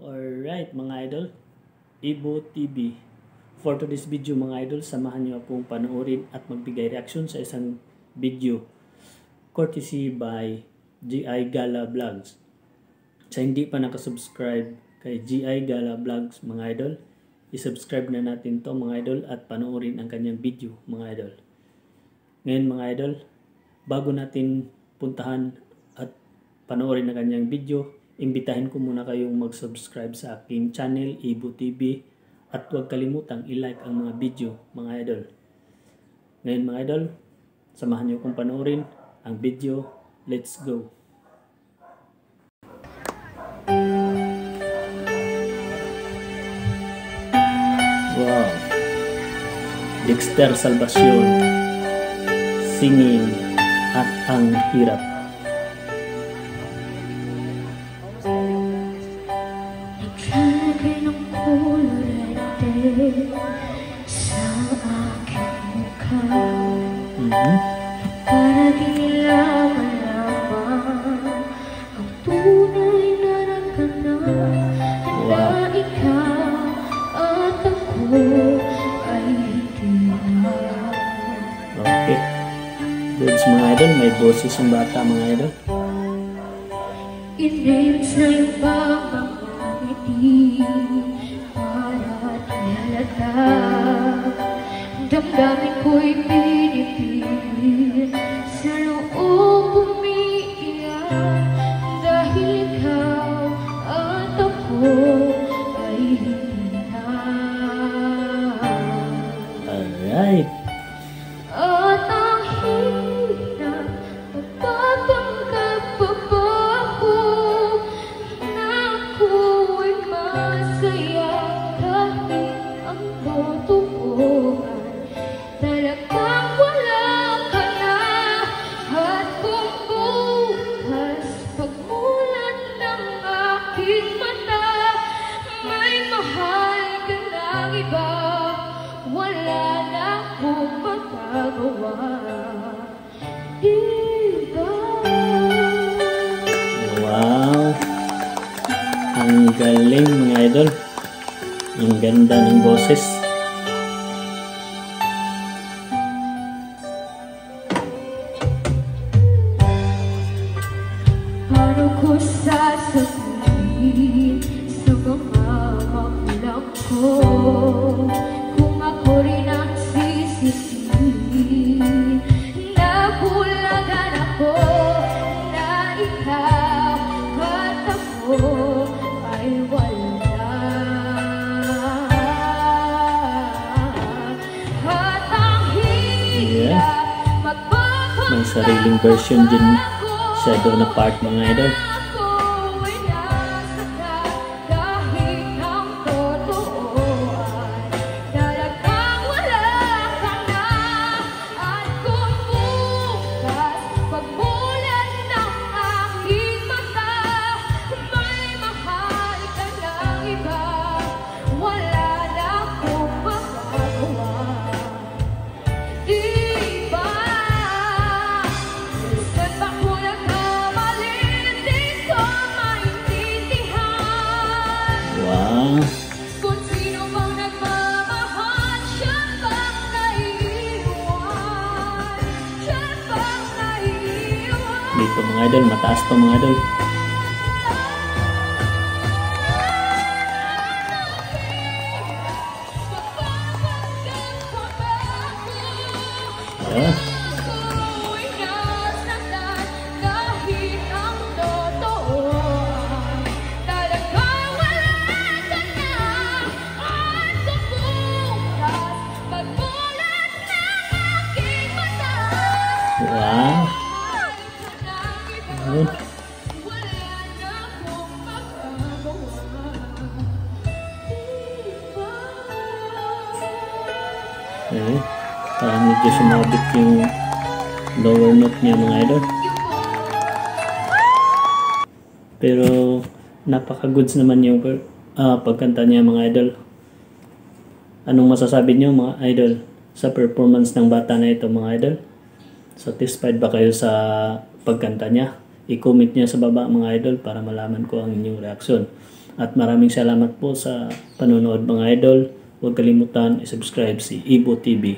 Alright mga idol, Ibo TV. For today's video mga idol, samahan niyo akong panoorin at magbigay reaksyon sa isang video courtesy by GI Gala Vlogs. Sa hindi pa nakasubscribe kay GI Gala Vlogs mga idol, isubscribe na natin to mga idol at panoorin ang kanyang video mga idol. Ngayon mga idol, bago natin puntahan at panoorin ang kanyang video, imbitahin ko muna kayong mag-subscribe sa aking channel, Ibo TV, at huwag kalimutang i-like ang mga video, mga idol. Ngayon mga idol, samahan niyo kong panoorin ang video. Let's go! Wow! Dexter Salvacion, singing at ang hirap. Naglagay ng kulay sa aking mukha, para di nila malaman ang tunay na nagganap, na ikaw at ako ay hindi na. Okay. Goods mga idol, may boses ang bata mga idol. Inames na yung pagmamangiti para halata. Damdamin ko'y pinipili sa loob umiiyak, dahil ikaw at ako ay hindi na. Alright. At ang hirap, magpapanggap pa ba ako na ako'y masaya, kahit ang totoo ay talagang wala ka na. At kung bukas pagmulan ng aking mata, may mahal ka ng iba, wala na akong magagawa. Diba? Wow! Ang galing mga idol. Ang ganda ng boses. Paano ko sasabihin sa mga magulang ko kung ako rin ang sisisihin? Nabulagan ako na ikaw at ako ay wala. At ang hirap magpapagod May sariling version din siya doon na part mga idol. Wow! Kung sino mang nagmamahal, siya bang naiiwan? Siya bang naiiwan? Dito mga idol, mataas to mga idol. Yeah. Ako'y nasaktan kahit ang totoo ay talagang wala ka na. At kung bukas pagmulan ng aking mata, Wow! wala na akong magagawa. Okay. Parang medyo sumabit yung lower note niya mga idol. Pero napaka-goods naman yung pagkanta niya mga idol. Anong masasabi niyo mga idol sa performance ng bata na ito mga idol? Satisfied ba kayo sa pagkanta niya? I-comment niya sa baba mga idol para malaman ko ang inyong reaksyon. At maraming salamat po sa panonood mga idol. Huwag kalimutan i-subscribe si Ibo TV.